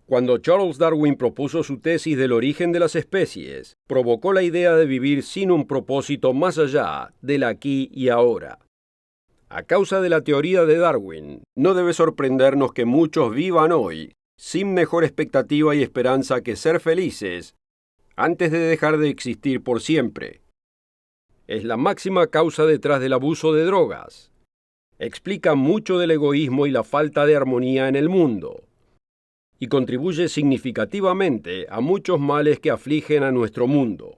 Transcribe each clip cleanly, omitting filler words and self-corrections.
Cuando Charles Darwin propuso su tesis del origen de las especies, provocó la idea de vivir sin un propósito más allá del aquí y ahora. A causa de la teoría de Darwin, no debe sorprendernos que muchos vivan hoy sin mejor expectativa y esperanza que ser felices antes de dejar de existir por siempre. Es la máxima causa detrás del abuso de drogas. Explica mucho del egoísmo y la falta de armonía en el mundo, y contribuye significativamente a muchos males que afligen a nuestro mundo.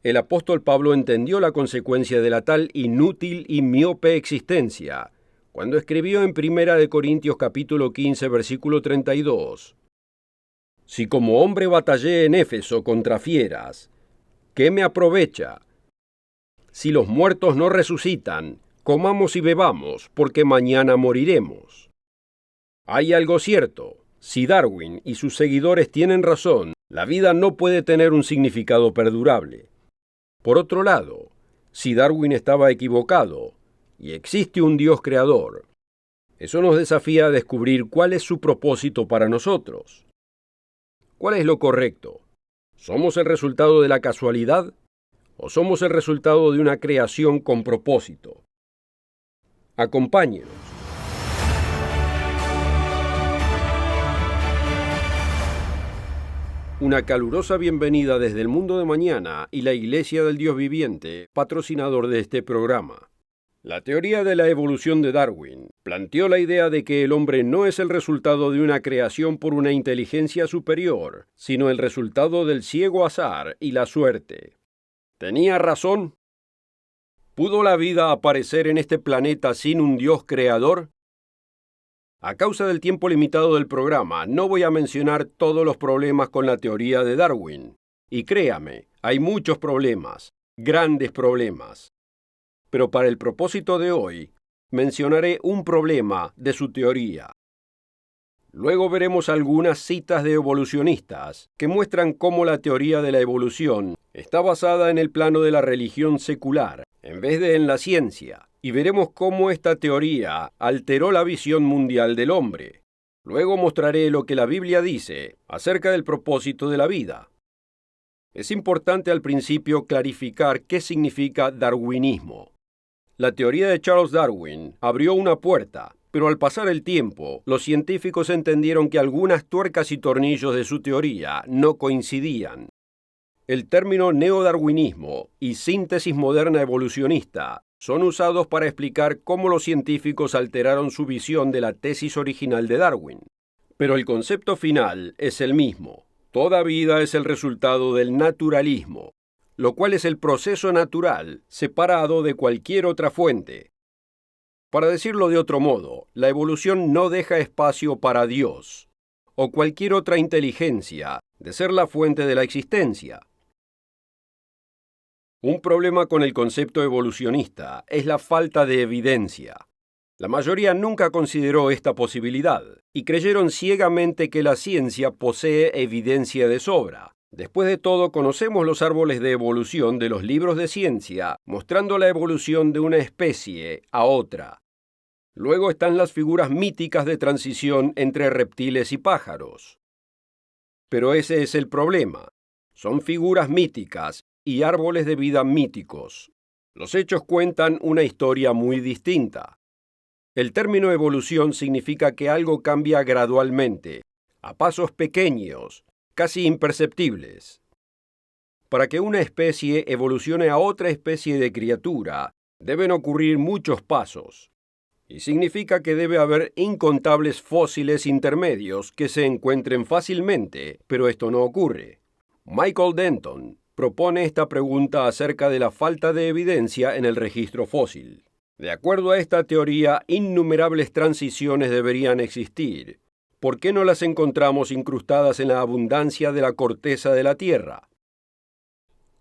El apóstol Pablo entendió la consecuencia de la tal inútil y miope existencia cuando escribió en 1 Corintios capítulo 15, versículo 32. Si como hombre batallé en Éfeso contra fieras, ¿qué me aprovecha? Si los muertos no resucitan, comamos y bebamos, porque mañana moriremos. Hay algo cierto. Si Darwin y sus seguidores tienen razón, la vida no puede tener un significado perdurable. Por otro lado, si Darwin estaba equivocado y existe un Dios creador, eso nos desafía a descubrir cuál es su propósito para nosotros. ¿Cuál es lo correcto? ¿Somos el resultado de la casualidad o somos el resultado de una creación con propósito? Acompáñenos. Una calurosa bienvenida desde el mundo de mañana y la Iglesia del Dios Viviente, patrocinador de este programa. La teoría de la evolución de Darwin planteó la idea de que el hombre no es el resultado de una creación por una inteligencia superior, sino el resultado del ciego azar y la suerte. ¿Tenía razón? ¿Pudo la vida aparecer en este planeta sin un Dios creador? A causa del tiempo limitado del programa, no voy a mencionar todos los problemas con la teoría de Darwin. Y créame, hay muchos problemas, grandes problemas. Pero para el propósito de hoy, mencionaré un problema de su teoría. Luego veremos algunas citas de evolucionistas que muestran cómo la teoría de la evolución está basada en el plano de la religión secular, en vez de en la ciencia. Y veremos cómo esta teoría alteró la visión mundial del hombre. Luego mostraré lo que la Biblia dice acerca del propósito de la vida. Es importante al principio clarificar qué significa darwinismo. La teoría de Charles Darwin abrió una puerta, pero al pasar el tiempo, los científicos entendieron que algunas tuercas y tornillos de su teoría no coincidían. El término neodarwinismo y síntesis moderna evolucionista son usados para explicar cómo los científicos alteraron su visión de la tesis original de Darwin. Pero el concepto final es el mismo. Toda vida es el resultado del naturalismo, lo cual es el proceso natural separado de cualquier otra fuente. Para decirlo de otro modo, la evolución no deja espacio para Dios o cualquier otra inteligencia de ser la fuente de la existencia. Un problema con el concepto evolucionista es la falta de evidencia. La mayoría nunca consideró esta posibilidad y creyeron ciegamente que la ciencia posee evidencia de sobra. Después de todo, conocemos los árboles de evolución de los libros de ciencia, mostrando la evolución de una especie a otra. Luego están las figuras míticas de transición entre reptiles y pájaros. Pero ese es el problema. Son figuras míticas y árboles de vida míticos. Los hechos cuentan una historia muy distinta. El término evolución significa que algo cambia gradualmente, a pasos pequeños, casi imperceptibles. Para que una especie evolucione a otra especie de criatura, deben ocurrir muchos pasos, y significa que debe haber incontables fósiles intermedios que se encuentren fácilmente, pero esto no ocurre. Michael Denton propone esta pregunta acerca de la falta de evidencia en el registro fósil. De acuerdo a esta teoría, innumerables transiciones deberían existir. ¿Por qué no las encontramos incrustadas en la abundancia de la corteza de la Tierra?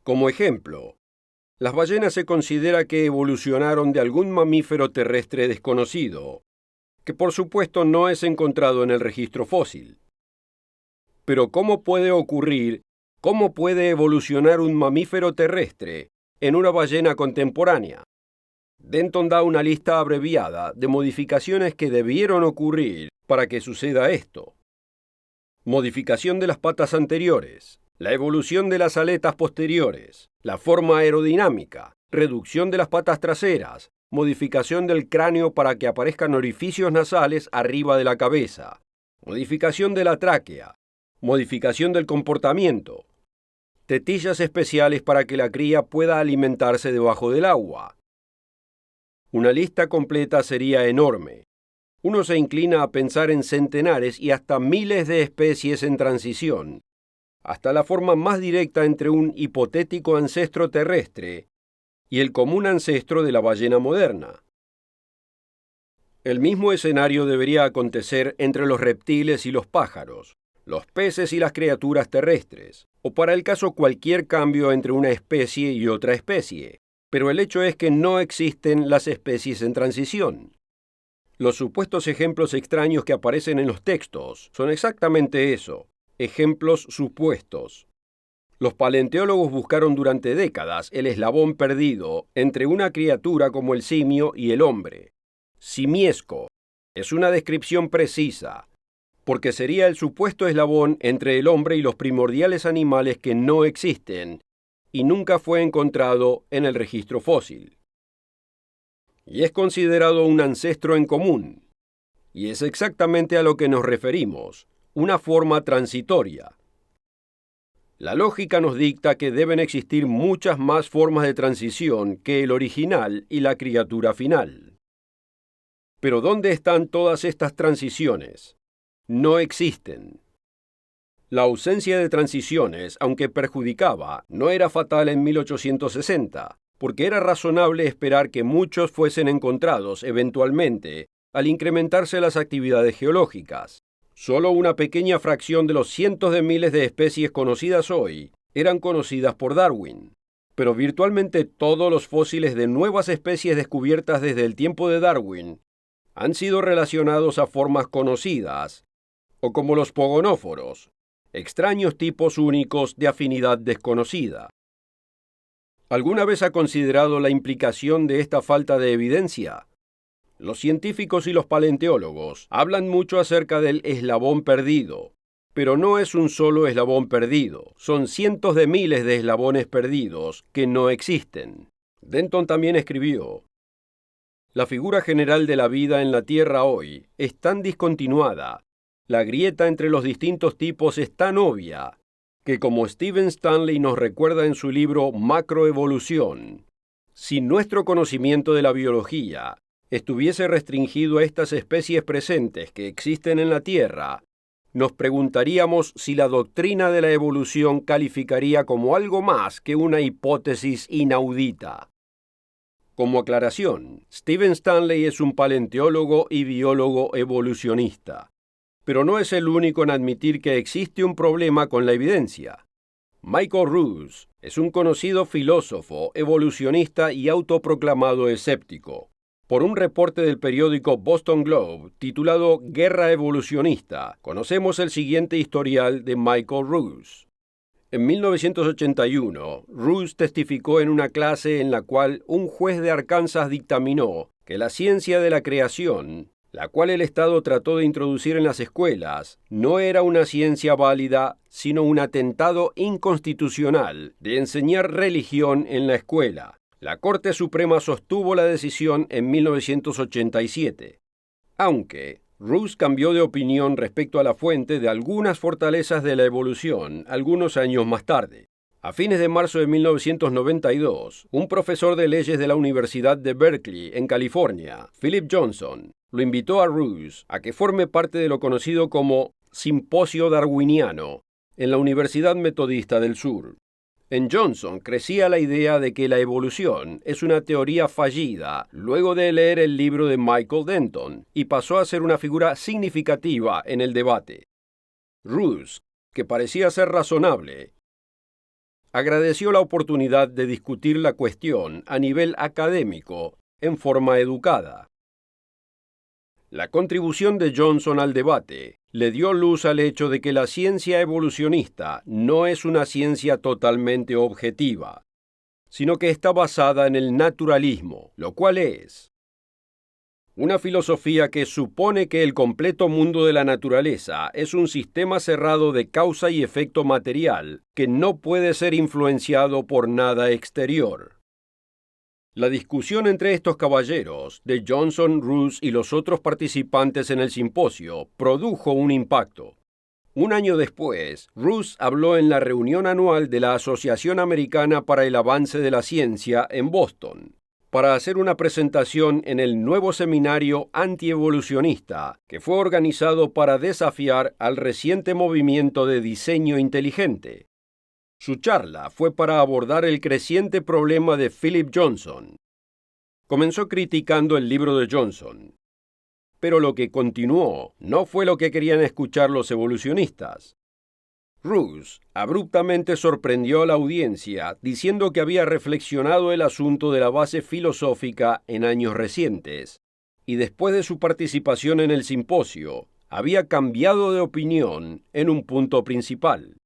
Como ejemplo, las ballenas se considera que evolucionaron de algún mamífero terrestre desconocido, que por supuesto no es encontrado en el registro fósil. Pero ¿cómo puede ocurrir? ¿Cómo puede evolucionar un mamífero terrestre en una ballena contemporánea? Denton da una lista abreviada de modificaciones que debieron ocurrir para que suceda esto. modificación de las patas anteriores, la evolución de las aletas posteriores, la forma aerodinámica, reducción de las patas traseras, modificación del cráneo para que aparezcan orificios nasales arriba de la cabeza, modificación de la tráquea, modificación del comportamiento, tetillas especiales para que la cría pueda alimentarse debajo del agua. Una lista completa sería enorme. Uno se inclina a pensar en centenares y hasta miles de especies en transición, hasta la forma más directa entre un hipotético ancestro terrestre y el común ancestro de la ballena moderna. El mismo escenario debería acontecer entre los reptiles y los pájaros, los peces y las criaturas terrestres, o para el caso cualquier cambio entre una especie y otra especie. Pero el hecho es que no existen las especies en transición. Los supuestos ejemplos extraños que aparecen en los textos son exactamente eso, ejemplos supuestos. Los paleontólogos buscaron durante décadas el eslabón perdido entre una criatura como el simio y el hombre. Simiesco es una descripción precisa, porque sería el supuesto eslabón entre el hombre y los primordiales animales que no existen y nunca fue encontrado en el registro fósil. Y es considerado un ancestro en común. Y es exactamente a lo que nos referimos, una forma transitoria. La lógica nos dicta que deben existir muchas más formas de transición que el original y la criatura final. Pero ¿dónde están todas estas transiciones? No existen. La ausencia de transiciones, aunque perjudicaba, no era fatal en 1860, porque era razonable esperar que muchos fuesen encontrados eventualmente al incrementarse las actividades geológicas. Solo una pequeña fracción de los cientos de miles de especies conocidas hoy eran conocidas por Darwin, pero virtualmente todos los fósiles de nuevas especies descubiertas desde el tiempo de Darwin han sido relacionados a formas conocidas, o como los pogonóforos, extraños tipos únicos de afinidad desconocida. ¿Alguna vez ha considerado la implicación de esta falta de evidencia? Los científicos y los paleontólogos hablan mucho acerca del eslabón perdido, pero no es un solo eslabón perdido, son cientos de miles de eslabones perdidos que no existen. Denton también escribió: la figura general de la vida en la Tierra hoy es tan discontinuada, la grieta entre los distintos tipos es tan obvia, que como Stephen Stanley nos recuerda en su libro Macroevolución, si nuestro conocimiento de la biología estuviese restringido a estas especies presentes que existen en la Tierra, nos preguntaríamos si la doctrina de la evolución calificaría como algo más que una hipótesis inaudita. Como aclaración, Stephen Stanley es un paleontólogo y biólogo evolucionista, pero no es el único en admitir que existe un problema con la evidencia. Michael Ruse es un conocido filósofo, evolucionista y autoproclamado escéptico. Por un reporte del periódico Boston Globe titulado Guerra Evolucionista, conocemos el siguiente historial de Michael Ruse. En 1981, Ruse testificó en una clase en la cual un juez de Arkansas dictaminó que la ciencia de la creación, la cual el Estado trató de introducir en las escuelas, no era una ciencia válida, sino un atentado inconstitucional de enseñar religión en la escuela. La Corte Suprema sostuvo la decisión en 1987, aunque Ruse cambió de opinión respecto a la fuente de algunas fortalezas de la evolución algunos años más tarde. A fines de marzo de 1992, un profesor de leyes de la Universidad de Berkeley, en California, Philip Johnson, lo invitó a Ruse a que forme parte de lo conocido como Simposio Darwiniano en la Universidad Metodista del Sur. En Johnson crecía la idea de que la evolución es una teoría fallida luego de leer el libro de Michael Denton y pasó a ser una figura significativa en el debate. Ruse, que parecía ser razonable, agradeció la oportunidad de discutir la cuestión a nivel académico en forma educada. La contribución de Johnson al debate le dio luz al hecho de que la ciencia evolucionista no es una ciencia totalmente objetiva, sino que está basada en el naturalismo, lo cual es Una filosofía que supone que el completo mundo de la naturaleza es un sistema cerrado de causa y efecto material que no puede ser influenciado por nada exterior. La discusión entre estos caballeros, de Johnson, Roose y los otros participantes en el simposio, produjo un impacto. Un año después, Roose habló en la reunión anual de la Asociación Americana para el Avance de la Ciencia en Boston, para hacer una presentación en el nuevo seminario antievolucionista que fue organizado para desafiar al reciente movimiento de diseño inteligente. Su charla fue para abordar el creciente problema de Philip Johnson. Comenzó criticando el libro de Johnson, pero lo que continuó no fue lo que querían escuchar los evolucionistas. Roose abruptamente sorprendió a la audiencia diciendo que había reflexionado el asunto de la base filosófica en años recientes, y después de su participación en el simposio, había cambiado de opinión en un punto principal.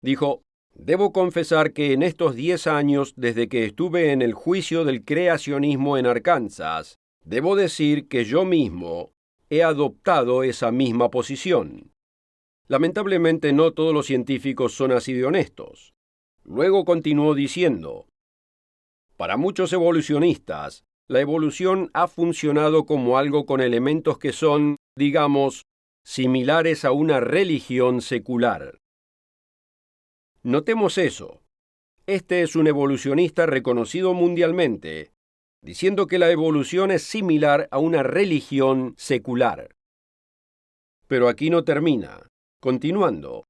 Dijo: «Debo confesar que en estos 10 años desde que estuve en el juicio del creacionismo en Arkansas, debo decir que yo mismo he adoptado esa misma posición. Lamentablemente no todos los científicos son así de honestos». Luego continuó diciendo: «Para muchos evolucionistas, la evolución ha funcionado como algo con elementos que son, digamos, similares a una religión secular. Notemos eso. Este es un evolucionista reconocido mundialmente, diciendo que la evolución es similar a una religión secular». Pero aquí no termina. Continuando: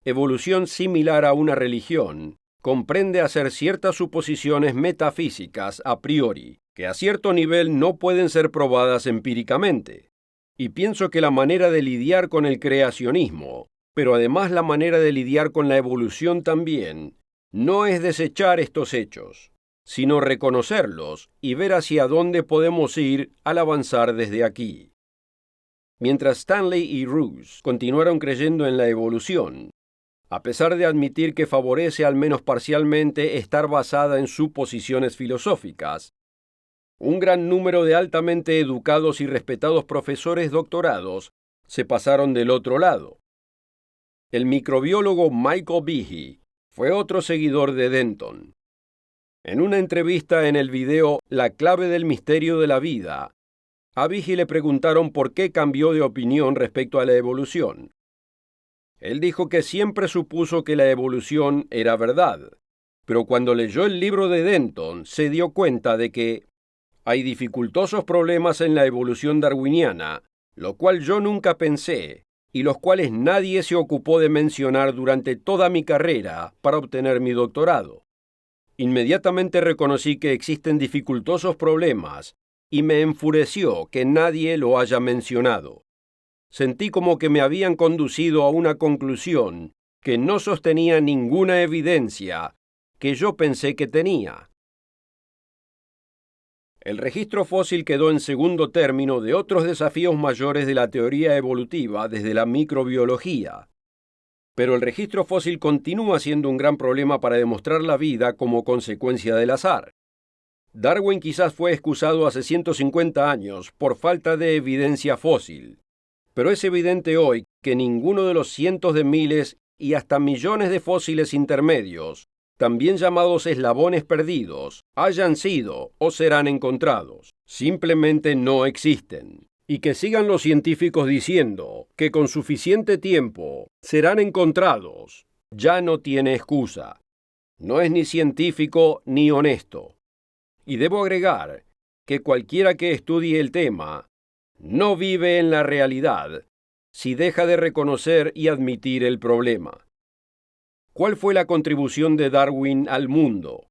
evolución similar a una religión comprende hacer ciertas suposiciones metafísicas a priori, que a cierto nivel no pueden ser probadas empíricamente. Y pienso que la manera de lidiar con el creacionismo, pero además la manera de lidiar con la evolución también, no es desechar estos hechos, sino reconocerlos y ver hacia dónde podemos ir al avanzar desde aquí. Mientras Stanley y Roose continuaron creyendo en la evolución, a pesar de admitir que favorece al menos parcialmente estar basada en suposiciones filosóficas, un gran número de altamente educados y respetados profesores doctorados se pasaron del otro lado. El microbiólogo Michael Behe fue otro seguidor de Denton. En una entrevista en el video La clave del misterio de la vida, a Behe le preguntaron por qué cambió de opinión respecto a la evolución. Él dijo que siempre supuso que la evolución era verdad, pero cuando leyó el libro de Denton se dio cuenta de que hay dificultosos problemas en la evolución darwiniana, lo cual yo nunca pensé, y los cuales nadie se ocupó de mencionar durante toda mi carrera para obtener mi doctorado. Inmediatamente reconocí que existen dificultosos problemas y me enfureció que nadie lo haya mencionado. Sentí como que me habían conducido a una conclusión que no sostenía ninguna evidencia que yo pensé que tenía. El registro fósil quedó en segundo término de otros desafíos mayores de la teoría evolutiva desde la microbiología. Pero el registro fósil continúa siendo un gran problema para demostrar la vida como consecuencia del azar. Darwin quizás fue excusado hace 150 años por falta de evidencia fósil, pero es evidente hoy que ninguno de los cientos de miles y hasta millones de fósiles intermedios, también llamados eslabones perdidos, hayan sido o serán encontrados. Simplemente no existen. Y que sigan los científicos diciendo que con suficiente tiempo serán encontrados, ya no tiene excusa. No es ni científico ni honesto. Y debo agregar que cualquiera que estudie el tema no vive en la realidad si deja de reconocer y admitir el problema. ¿Cuál fue la contribución de Darwin al mundo?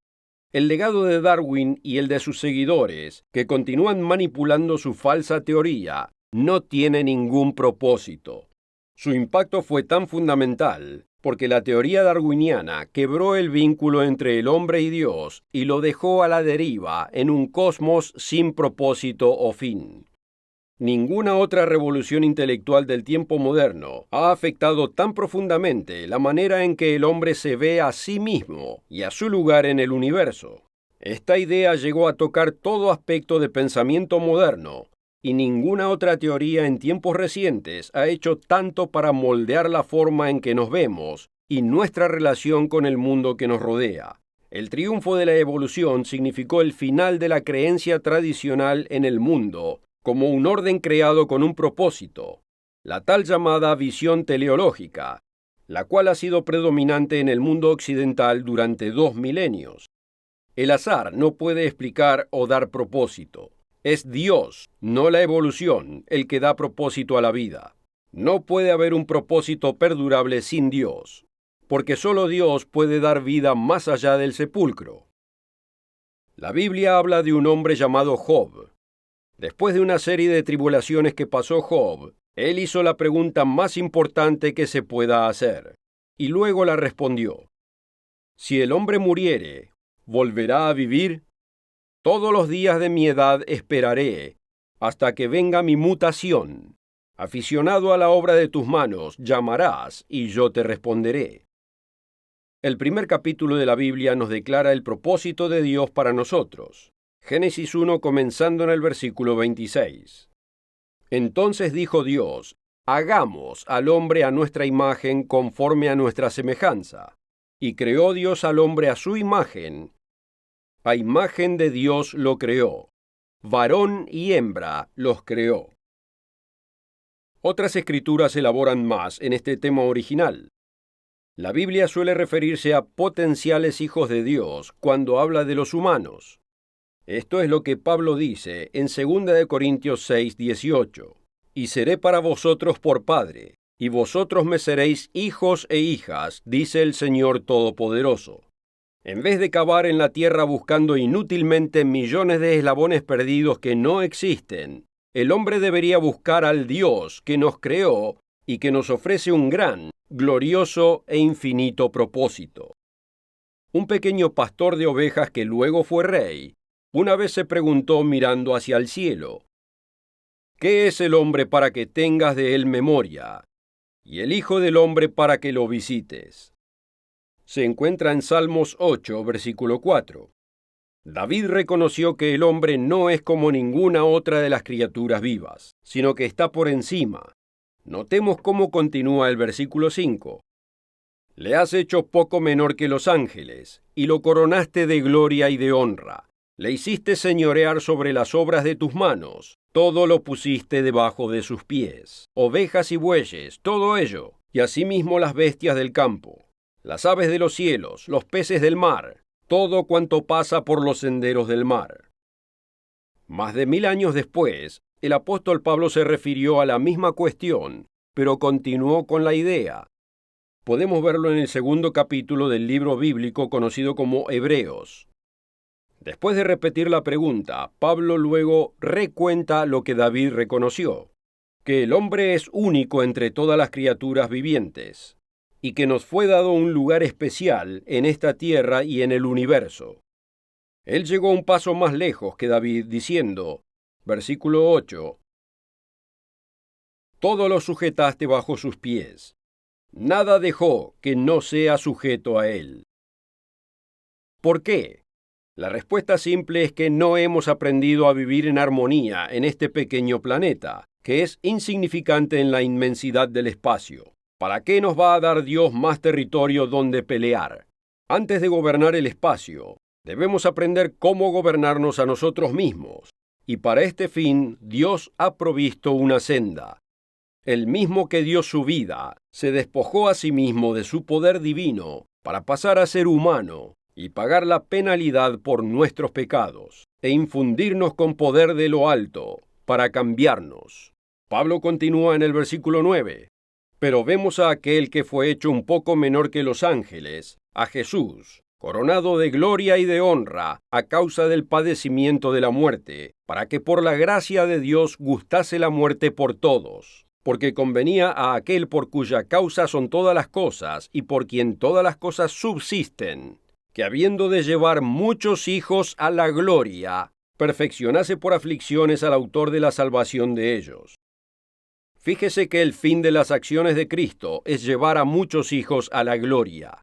El legado de Darwin y el de sus seguidores, que continúan manipulando su falsa teoría, no tiene ningún propósito. Su impacto fue tan fundamental porque la teoría darwiniana quebró el vínculo entre el hombre y Dios y lo dejó a la deriva en un cosmos sin propósito o fin. Ninguna otra revolución intelectual del tiempo moderno ha afectado tan profundamente la manera en que el hombre se ve a sí mismo y a su lugar en el universo. Esta idea llegó a tocar todo aspecto de pensamiento moderno, y ninguna otra teoría en tiempos recientes ha hecho tanto para moldear la forma en que nos vemos y nuestra relación con el mundo que nos rodea. El triunfo de la evolución significó el final de la creencia tradicional en el mundo como un orden creado con un propósito, la tal llamada visión teleológica, la cual ha sido predominante en el mundo occidental durante 2 milenios. El azar no puede explicar o dar propósito. Es Dios, no la evolución, el que da propósito a la vida. No puede haber un propósito perdurable sin Dios, porque solo Dios puede dar vida más allá del sepulcro. La Biblia habla de un hombre llamado Job. Después de una serie de tribulaciones que pasó Job, él hizo la pregunta más importante que se pueda hacer, y luego la respondió. Si el hombre muriere, ¿volverá a vivir? Todos los días de mi edad esperaré, hasta que venga mi mutación. Aficionado a la obra de tus manos, llamarás, y yo te responderé. El primer capítulo de la Biblia nos declara el propósito de Dios para nosotros. Génesis 1, comenzando en el versículo 26. Entonces dijo Dios, hagamos al hombre a nuestra imagen conforme a nuestra semejanza. Y creó Dios al hombre a su imagen. A imagen de Dios lo creó. Varón y hembra los creó. Otras escrituras elaboran más en este tema original. La Biblia suele referirse a potenciales hijos de Dios cuando habla de los humanos. Esto es lo que Pablo dice en 2 Corintios 6, 18. Y seré para vosotros por padre, y vosotros me seréis hijos e hijas, dice el Señor Todopoderoso. En vez de cavar en la tierra buscando inútilmente millones de eslabones perdidos que no existen, el hombre debería buscar al Dios que nos creó y que nos ofrece un gran, glorioso e infinito propósito. Un pequeño pastor de ovejas que luego fue rey, una vez se preguntó mirando hacia el cielo, ¿qué es el hombre para que tengas de él memoria? Y el Hijo del Hombre para que lo visites. Se encuentra en Salmos 8, versículo 4. David reconoció que el hombre no es como ninguna otra de las criaturas vivas, sino que está por encima. Notemos cómo continúa el versículo 5. Le has hecho poco menor que los ángeles, y lo coronaste de gloria y de honra. Le hiciste señorear sobre las obras de tus manos, todo lo pusiste debajo de sus pies. Ovejas y bueyes, todo ello, y asimismo las bestias del campo, las aves de los cielos, los peces del mar, todo cuanto pasa por los senderos del mar. Más de 1000 años después, el apóstol Pablo se refirió a la misma cuestión, pero continuó con la idea. Podemos verlo en el 2 capítulo del libro bíblico conocido como Hebreos. Después de repetir la pregunta, Pablo luego recuenta lo que David reconoció, que el hombre es único entre todas las criaturas vivientes, y que nos fue dado un lugar especial en esta tierra y en el universo. Él llegó un paso más lejos que David diciendo, versículo 8, todo lo sujetaste bajo sus pies, nada dejó que no sea sujeto a él. ¿Por qué? La respuesta simple es que no hemos aprendido a vivir en armonía en este pequeño planeta, que es insignificante en la inmensidad del espacio. ¿Para qué nos va a dar Dios más territorio donde pelear? Antes de gobernar el espacio, debemos aprender cómo gobernarnos a nosotros mismos, y para este fin Dios ha provisto una senda. El mismo que dio su vida, se despojó a sí mismo de su poder divino para pasar a ser humano y pagar la penalidad por nuestros pecados, e infundirnos con poder de lo alto para cambiarnos. Pablo continúa en el versículo 9. Pero vemos a aquel que fue hecho un poco menor que los ángeles, a Jesús, coronado de gloria y de honra a causa del padecimiento de la muerte, para que por la gracia de Dios gustase la muerte por todos, porque convenía a aquel por cuya causa son todas las cosas y por quien todas las cosas subsisten, que habiendo de llevar muchos hijos a la gloria, perfeccionase por aflicciones al autor de la salvación de ellos. Fíjese que el fin de las acciones de Cristo es llevar a muchos hijos a la gloria.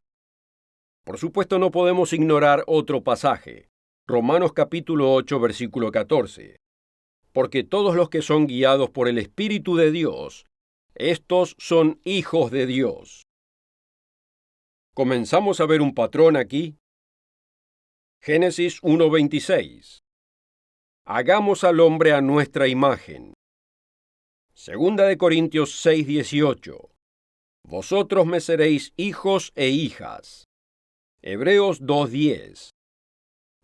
Por supuesto, no podemos ignorar otro pasaje. Romanos capítulo 8, versículo 14. Porque todos los que son guiados por el Espíritu de Dios, estos son hijos de Dios. ¿Comenzamos a ver un patrón aquí? Génesis 1:26. Hagamos al hombre a nuestra imagen. Segunda de Corintios 6:18. Vosotros me seréis hijos e hijas. Hebreos 2:10.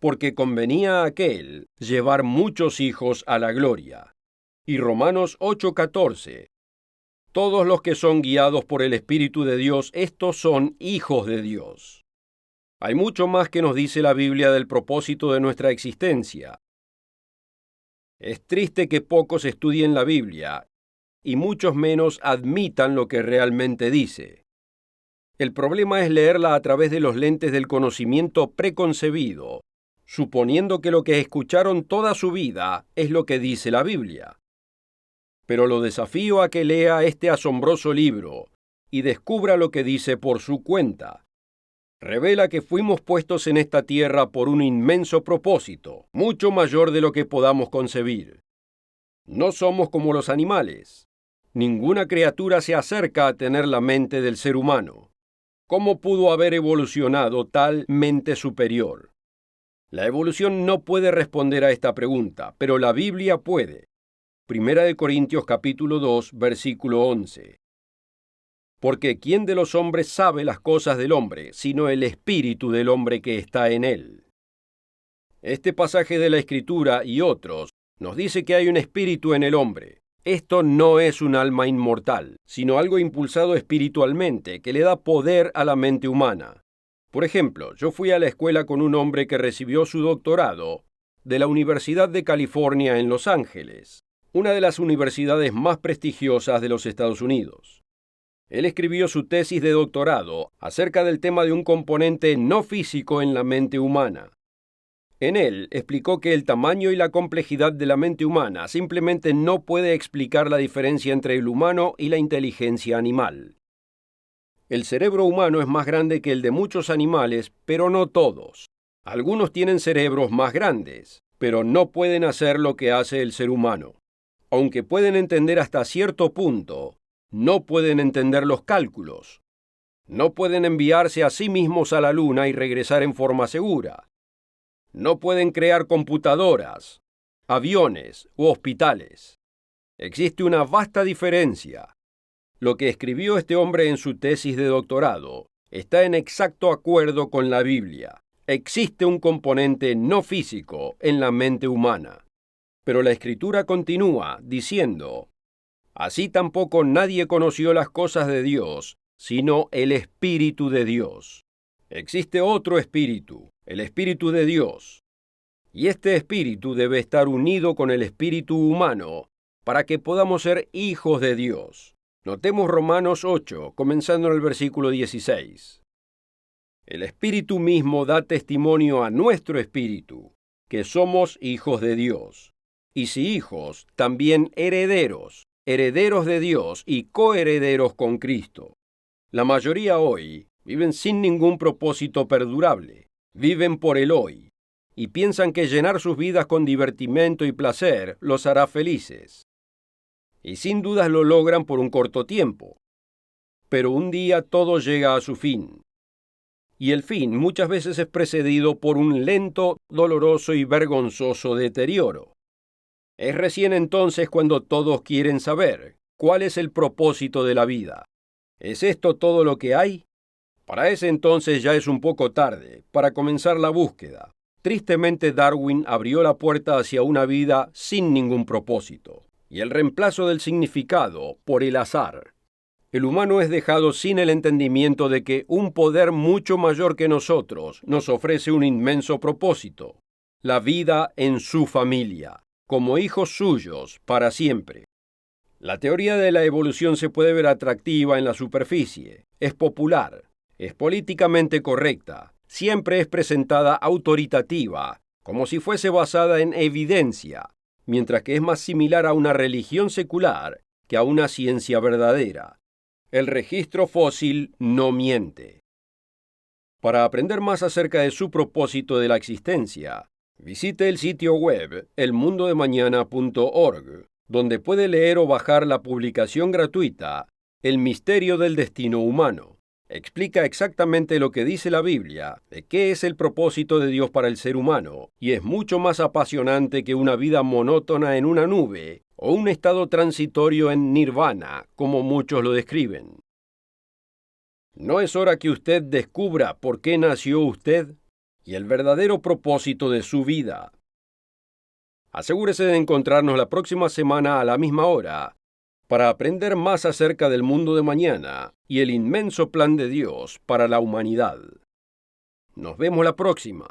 Porque convenía a aquel llevar muchos hijos a la gloria. Y Romanos 8:14. Todos los que son guiados por el Espíritu de Dios, estos son hijos de Dios. Hay mucho más que nos dice la Biblia del propósito de nuestra existencia. Es triste que pocos estudien la Biblia y muchos menos admitan lo que realmente dice. El problema es leerla a través de los lentes del conocimiento preconcebido, suponiendo que lo que escucharon toda su vida es lo que dice la Biblia. Pero lo desafío a que lea este asombroso libro y descubra lo que dice por su cuenta. Revela que fuimos puestos en esta tierra por un inmenso propósito, mucho mayor de lo que podamos concebir. No somos como los animales. Ninguna criatura se acerca a tener la mente del ser humano. ¿Cómo pudo haber evolucionado tal mente superior? La evolución no puede responder a esta pregunta, pero la Biblia puede. Primera de Corintios capítulo 2, versículo 11. Porque ¿quién de los hombres sabe las cosas del hombre, sino el espíritu del hombre que está en él? Este pasaje de la Escritura y otros nos dice que hay un espíritu en el hombre. Esto no es un alma inmortal, sino algo impulsado espiritualmente que le da poder a la mente humana. Por ejemplo, yo fui a la escuela con un hombre que recibió su doctorado de la Universidad de California en Los Ángeles, una de las universidades más prestigiosas de los Estados Unidos. Él escribió su tesis de doctorado acerca del tema de un componente no físico en la mente humana. En él explicó que el tamaño y la complejidad de la mente humana simplemente no puede explicar la diferencia entre el humano y la inteligencia animal. El cerebro humano es más grande que el de muchos animales, pero no todos. Algunos tienen cerebros más grandes, pero no pueden hacer lo que hace el ser humano. Aunque pueden entender hasta cierto punto, no pueden entender los cálculos. No pueden enviarse a sí mismos a la luna y regresar en forma segura. No pueden crear computadoras, aviones u hospitales. Existe una vasta diferencia. Lo que escribió este hombre en su tesis de doctorado está en exacto acuerdo con la Biblia. Existe un componente no físico en la mente humana. Pero la Escritura continúa diciendo: así tampoco nadie conoció las cosas de Dios, sino el Espíritu de Dios. Existe otro Espíritu, el Espíritu de Dios. Y este Espíritu debe estar unido con el Espíritu humano para que podamos ser hijos de Dios. Notemos Romanos 8, comenzando en el versículo 16. El Espíritu mismo da testimonio a nuestro espíritu, que somos hijos de Dios. Y si hijos, también herederos, herederos de Dios y coherederos con Cristo. La mayoría hoy viven sin ningún propósito perdurable, viven por el hoy, y piensan que llenar sus vidas con divertimento y placer los hará felices. Y sin dudas lo logran por un corto tiempo. Pero un día todo llega a su fin. Y el fin muchas veces es precedido por un lento, doloroso y vergonzoso deterioro. Es recién entonces cuando todos quieren saber cuál es el propósito de la vida. ¿Es esto todo lo que hay? Para ese entonces ya es un poco tarde para comenzar la búsqueda. Tristemente, Darwin abrió la puerta hacia una vida sin ningún propósito y el reemplazo del significado por el azar. El humano es dejado sin el entendimiento de que un poder mucho mayor que nosotros nos ofrece un inmenso propósito: la vida en su familia, como hijos suyos para siempre. La teoría de la evolución se puede ver atractiva en la superficie, es popular, es políticamente correcta, siempre es presentada autoritativa, como si fuese basada en evidencia, mientras que es más similar a una religión secular que a una ciencia verdadera. El registro fósil no miente. Para aprender más acerca de su propósito de la existencia, Visite el sitio web elmundodemañana.org, donde puede leer o bajar la publicación gratuita El misterio del destino humano. Explica exactamente lo que dice la Biblia, de qué es el propósito de Dios para el ser humano, y es mucho más apasionante que una vida monótona en una nube o un estado transitorio en nirvana, como muchos lo describen. ¿No es hora que usted descubra por qué nació usted y el verdadero propósito de su vida? Asegúrese de encontrarnos la próxima semana a la misma hora para aprender más acerca del mundo de mañana y el inmenso plan de Dios para la humanidad. Nos vemos la próxima.